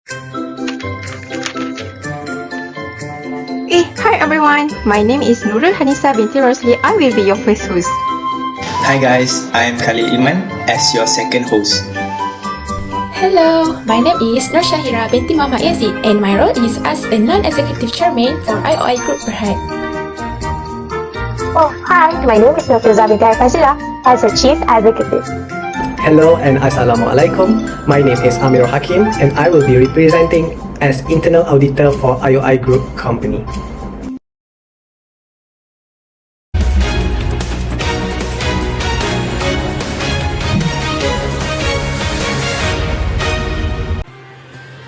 Hi everyone, my name is Nurul Hanisa binti Rosli. I will be your first host. Hi guys, I am Khalid Iman as your second host. Hello, my name is Nur Shahira binti Mama Yazid and my role is as a non-executive chairman for IOI Group Berhad. Oh, hi, my name is Nafisa binti Fazila as a chief executive. Hello and Assalamualaikum. My name is Amirul Hakim and I will be representing as internal auditor for IOI Group Company.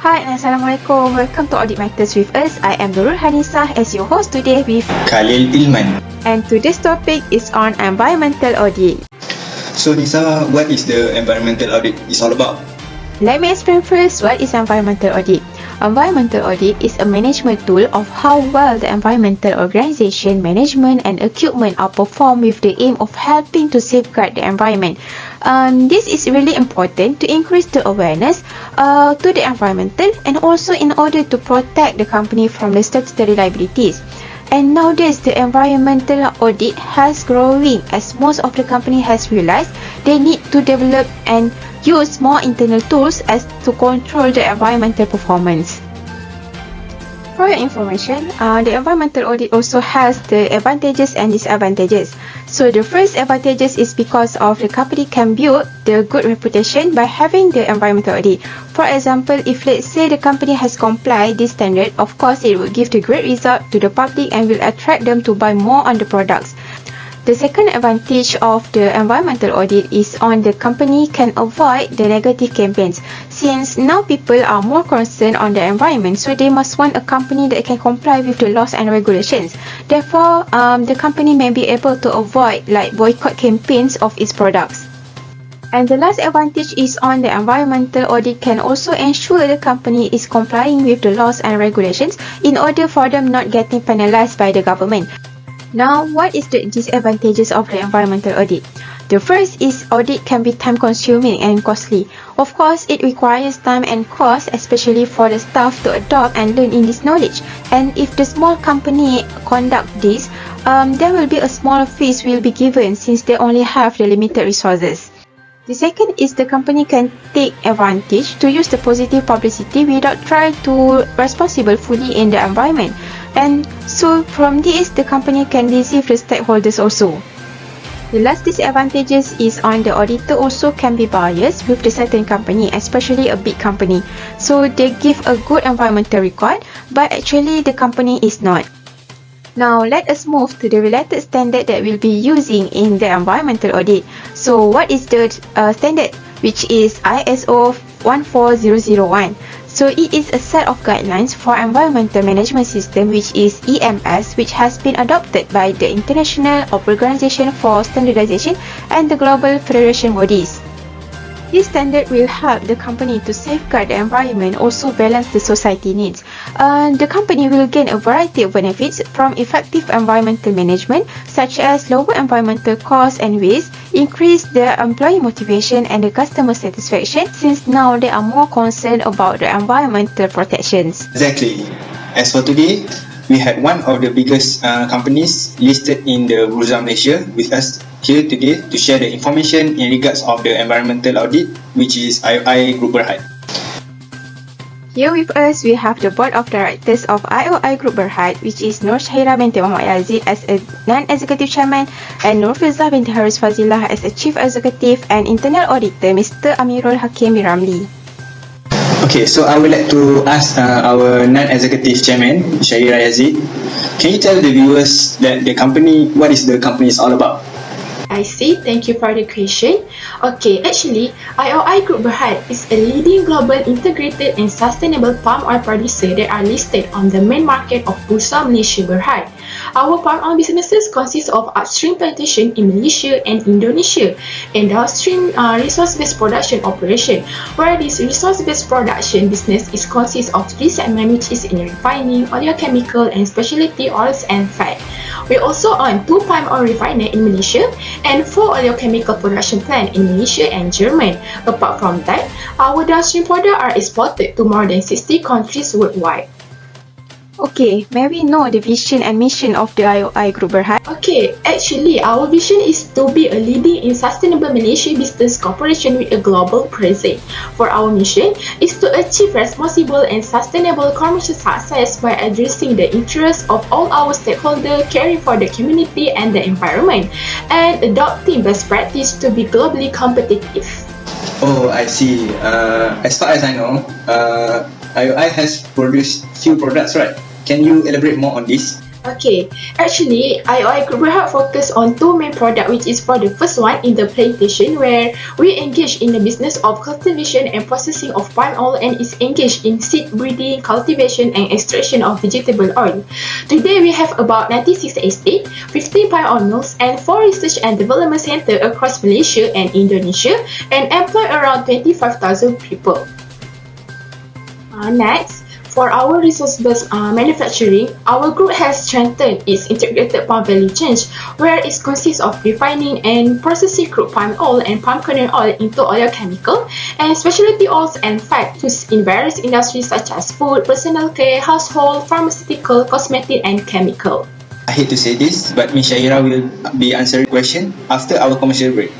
Hi, Assalamualaikum. Welcome to Audit Matters with us. I am Nurul Hanisa as your host today with Khalil Ilman. and today's topic is on environmental audit. So Nisa, what is the environmental audit is all about? Let me explain first what is environmental audit. Environmental audit is a management tool of how well the environmental organization, management and equipment are performed with the aim of helping to safeguard the environment. This is really important to increase the awareness to the environmental and also in order to protect the company from the statutory liabilities. And nowadays, the environmental audit has growing as most of the company has realized they need to develop and use more internal tools as to control the environmental performance. For your information, the environmental audit also has the advantages and disadvantages. So the first advantages is because of the company can build the good reputation by having the environmental audit. For example, if let's say the company has complied this standard, of course it will give the great result to the public and will attract them to buy more on the products. The second advantage of the environmental audit is on the company can avoid the negative campaigns, since now people are more concerned on the environment, so they must want a company that can comply with the laws and regulations. Therefore, the company may be able to avoid like boycott campaigns of its products. And the last advantage is on the environmental audit can also ensure the company is complying with the laws and regulations in order for them not getting penalized by the government. Now, what is the disadvantages of the environmental audit? The first is audit can be time consuming and costly. Of course, it requires time and cost, especially for the staff to adopt and learn in this knowledge. And if the small company conduct this, there will be a small fees will be given since they only have the limited resources. The second is the company can take advantage to use the positive publicity without trying to responsible fully in the environment. And so from this, the company can deceive the stakeholders also. The last disadvantages is on the auditor also can be biased with the certain company, especially a big company. So they give a good environmental record, but actually the company is not. Now let us move to the related standard that we'll be using in the environmental audit. So what is the standard? Which is ISO 14001. So it is a set of guidelines for environmental management system, which is EMS, which has been adopted by the International Organization for Standardization and the Global Federation bodies. This standard will help the company to safeguard the environment, also balance the society needs. The company will gain a variety of benefits from effective environmental management, such as lower environmental costs and waste, increase the employee motivation and the customer satisfaction, since now they are more concerned about the environmental protections. Exactly. As for today, we had one of the biggest companies listed in the Bursa Malaysia with us here today to share the information in regards of the environmental audit, which is IOI Group Berhad. Here with us, we have the Board of Directors of IOI Group Berhad, which is Nur Shahira binti Muhammad Yazid as a non-executive chairman and Nur Fizah binti Haris Fazilah as a chief executive and internal auditor, Mr. Amirul Hakim bin Ramli. Okay, so I would like to ask our non-executive chairman, Shahira Yazid, can you tell the viewers that the company, what is the company is all about? I see, thank you for the question. Okay, actually, IOI Group Berhad is a leading global integrated and sustainable palm oil producer that are listed on the main market of Bursa Malaysia Berhad. Our palm oil businesses consist of upstream plantation in Malaysia and Indonesia and downstream resource-based production operation, where this resource-based production business is consists of three segments, which is in refining, oleochemical and specialty oils and fat. We also own 2 palm oil refineries in Malaysia and 4 oleochemical production plants in Malaysia and Germany. Apart from that, our downstream products are exported to more than 60 countries worldwide. Okay, may we know the vision and mission of the IOI Group Berhad? Okay, actually, our vision is to be a leading in sustainable Malaysia business corporation with a global presence. For our mission is to achieve responsible and sustainable commercial success by addressing the interests of all our stakeholders, caring for the community and the environment, and adopting best practice to be globally competitive. Oh, I see. As far as I know, IOI has produced few products, right? Can you elaborate more on this? Okay, actually, IOI Group Berhad focus on 2 main products, which is for the first one in the plantation, where we engage in the business of cultivation and processing of palm oil and is engaged in seed breeding, cultivation and extraction of vegetable oil. Today, we have about 96 estates, 50 palm oil mills and 4 research and development centers across Malaysia and Indonesia and employ around 25,000 people. Next, for our resource-based manufacturing, our group has strengthened its integrated palm value chain, where it consists of refining and processing crude palm oil and palm kernel oil into oleochemical and specialty oils and fats used in various industries such as food, personal care, household, pharmaceutical, cosmetic, and chemical. I hate to say this, but Ms. Zaharah will be answering question after our commercial break.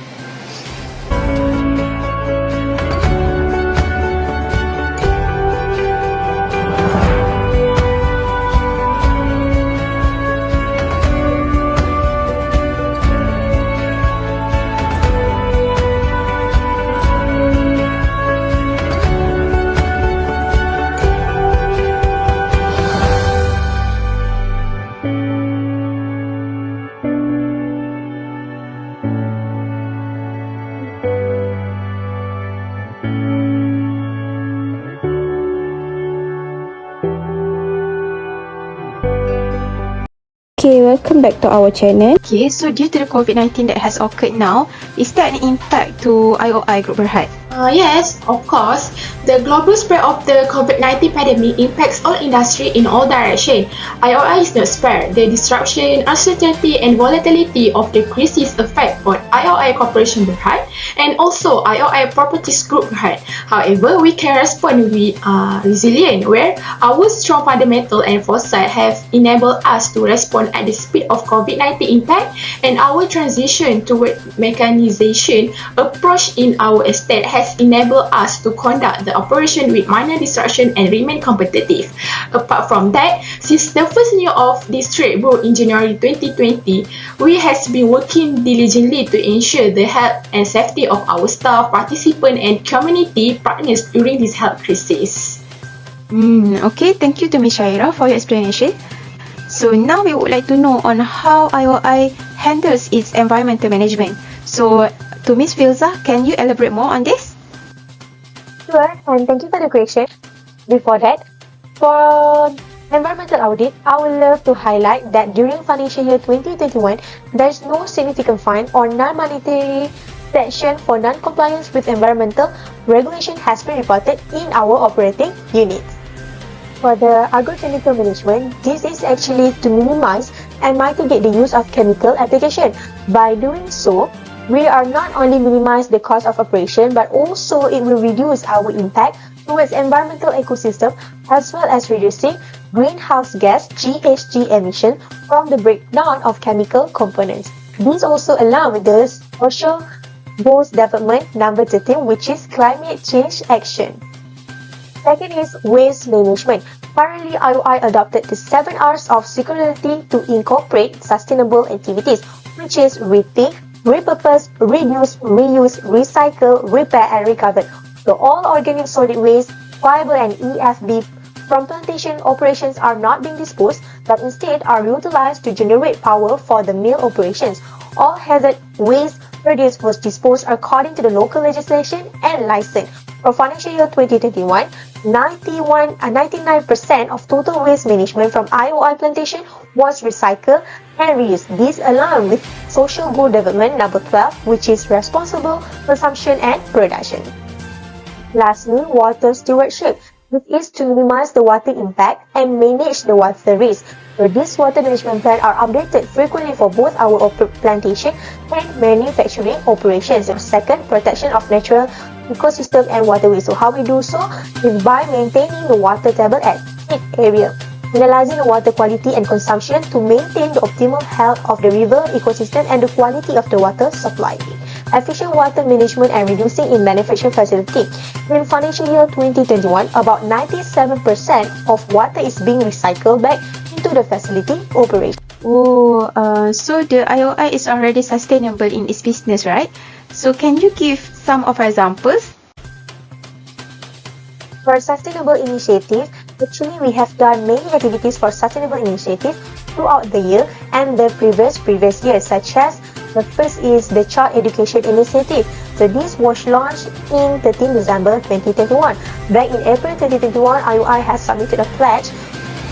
Okay, welcome back to our channel. Okay, so due to the COVID-19 that has occurred now, is there an impact to IOI Group Berhad? Yes, of course. The global spread of the COVID-19 pandemic impacts all industry in all directions. IOI is not spared. The disruption, uncertainty, and volatility of the crisis affect both IOI Corporation Berhad and also IOI Properties Group Berhad. However, we can respond with resilient, where our strong fundamental and foresight have enabled us to respond at the speed of COVID-19 impact, and our transition toward mechanization approach in our estate has enabled us to conduct the operation with minor disruption and remain competitive. Apart from that, since the first year of this trade broke in January 2020, we has been working diligently to ensure the health and safety of our staff, participants and community partners during this health crisis. Okay, thank you to Ms. Zaharah for your explanation. So now we would like to know on how IOI handles its environmental management. So to Ms. Filza, can you elaborate more on this? Sure, and thank you for the question. Before that, for environmental audit, I would love to highlight that during financial year 2021, there is no significant fine or non-monetary sanction for non-compliance with environmental regulation has been reported in our operating units. For the agrochemical management, this is actually to minimize and mitigate the use of chemical application. By doing so, we are not only minimize the cost of operation, but also it will reduce our impact towards environmental ecosystem as well as reducing greenhouse gas GHG emission from the breakdown of chemical components. This also allows the social goals development number 13, which is climate change action. Second is waste management. Currently, IOI adopted the 7 R's of circularity to incorporate sustainable activities, which is rethink, repurpose, reduce, reuse, recycle, repair and recover. So all organic solid waste, fiber and EFB from plantation operations are not being disposed, but instead are utilized to generate power for the mill operations. All hazard waste produced was disposed according to the local legislation and license. For financial year 2021, 99% of total waste management from IOI plantation was recycled and reused. This along with social goal development number 12, which is responsible consumption and production. Lastly, water stewardship. This is to minimize the water impact and manage the water risk. So these water management plans are updated frequently for both our plantation and manufacturing operations. So second, protection of natural ecosystem and waterways. So how we do so is by maintaining the water table at each area, analyzing the water quality and consumption to maintain the optimal health of the river ecosystem and the quality of the water supply. Efficient water management and reducing in manufacturing facility. In financial year 2021, about 97% of water is being recycled back into the facility operation. Oh, so the IOI is already sustainable in its business, right? So can you give some of examples? For sustainable initiative, actually we have done many activities for sustainable initiative throughout the year and the previous years, such as the first is the Child Education Initiative. So this was launched in 13 December 2021. Back in April 2021, IOI has submitted a pledge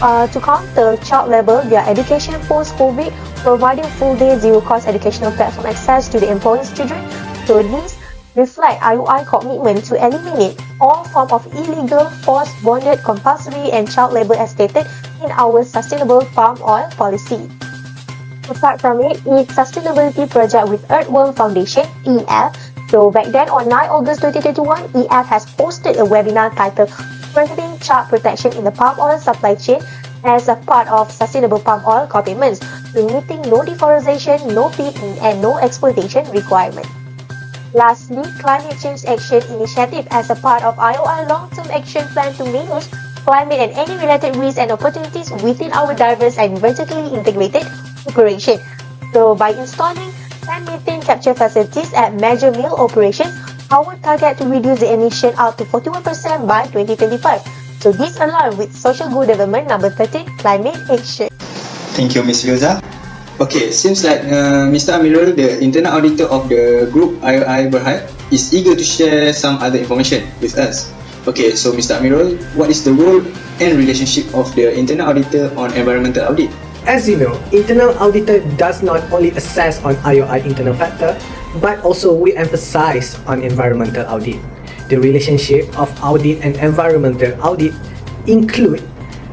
to counter child labour via education post-COVID, providing full-day zero-cost educational platform access to the employees' children. So this reflect IOI commitment to eliminate all form of illegal, forced, bonded, compulsory and child labour as stated in our Sustainable Palm Oil Policy. Apart from it, it's Sustainability Project with Earthworm Foundation, EF. So back then on 9 August 2021, EF has hosted a webinar titled Strengthening Child Protection in the Palm Oil Supply Chain as a part of Sustainable Palm Oil Commitments, meeting no deforestation, no peat and no exploitation requirement. Lastly, Climate Change Action Initiative as a part of IOI Long-Term Action Plan to manage climate and any related risks and opportunities within our diverse and vertically integrated operation. So by installing 10 methane capture facilities at major mill operations, our target to reduce the emission up to 41% by 2025. So this aligns with Social Good Development number 13, Climate Action. Thank you, Ms. Filza. Okay, seems like Mr. Amirul, the internal auditor of the group IOI Berhad, is eager to share some other information with us. Okay, so Mr. Amirul, what is the role and relationship of the internal auditor on environmental audit? As you know, internal auditor does not only assess on IOI internal factor, but also we emphasize on environmental audit. The relationship of audit and environmental audit include: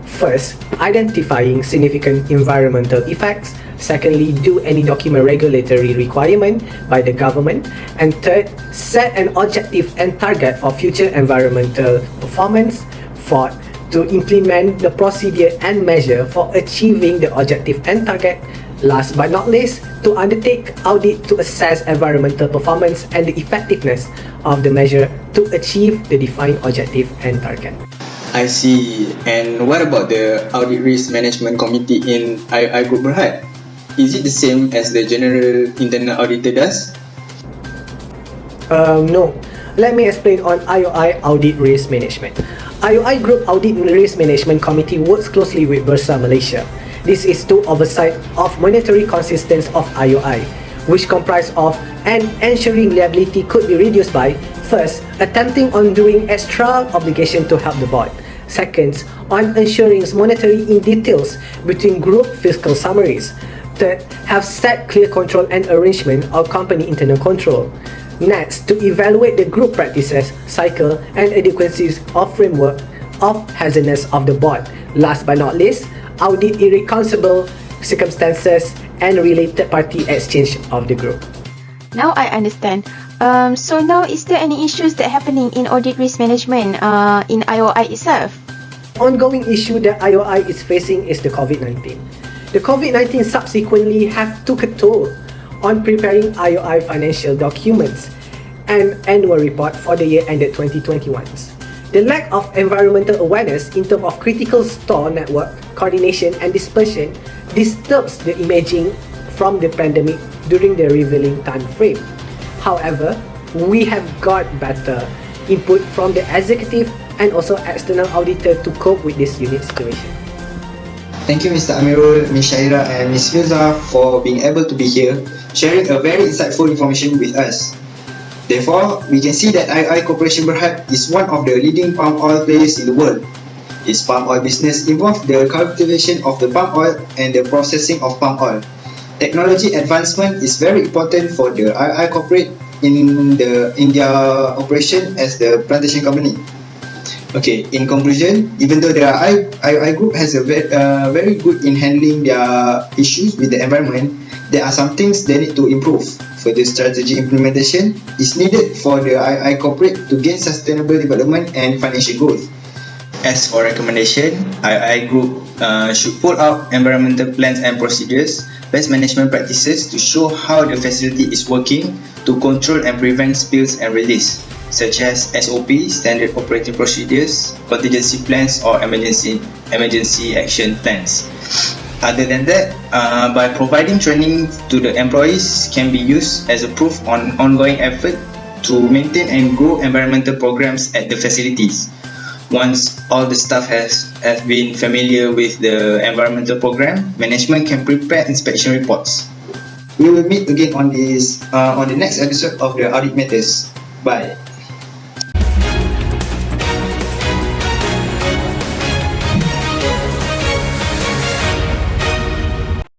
first, identifying significant environmental effects; secondly, do any document regulatory requirement by the government; and third, set an objective and target for future environmental performance; fourth, to implement the procedure and measure for achieving the objective and target; last but not least, to undertake audit to assess environmental performance and the effectiveness of the measure to achieve the defined objective and target. I see. And what about the Audit Risk Management Committee in IOI Group Berhad? Is it the same as the General Internal Auditor does? No. Let me explain on IOI Audit Risk Management. IOI Group Audit Risk Management Committee works closely with Bursa Malaysia. This is to oversight of monetary consistency of IOI, which comprise of and ensuring liability could be reduced by: first, attempting on doing extra obligation to help the board; second, on ensuring monetary in details between group fiscal summaries; third, have set clear control and arrangement of company internal control; next, to evaluate the group practices, cycle and adequacies of framework of hazardness of the board; last but not least, audit irreconcilable circumstances and related party exchange of the group. Now I understand. So now, is there any issues that happening in audit risk management in IOI itself? Ongoing issue that IOI is facing is the COVID-19. The COVID-19 subsequently have took a toll on preparing IOI financial documents and annual report for the year ended 2021. The lack of environmental awareness in terms of critical store network, coordination and dispersion disturbs the imaging from the pandemic during the revealing time frame. However, we have got better input from the executive and also external auditor to cope with this unique situation. Thank you, Mr. Amirul, Ms. Shaira and Ms. Filza for being able to be here, sharing a very insightful information with us. Therefore, we can see that IOI Corporation Berhad is one of the leading palm oil players in the world. Its palm oil business involves the cultivation of the palm oil and the processing of palm oil. Technology advancement is very important for the IOI corporate in their operation as the plantation company. Okay, in conclusion, even though the IOI Group has a very good in handling their issues with the environment, there are some things they need to improve. Further strategy implementation is needed for the IOI corporate to gain sustainable development and financial growth. As for recommendation, IOI Group should pull out environmental plans and procedures, best management practices to show how the facility is working to control and prevent spills and release, such as SOP, standard operating procedures, contingency plans or emergency action plans. Other than that, by providing training to the employees can be used as a proof on ongoing effort to maintain and grow environmental programs at the facilities. Once all the staff has been familiar with the environmental program, management can prepare inspection reports. We will meet again on the next episode of the Audit Matters. Bye.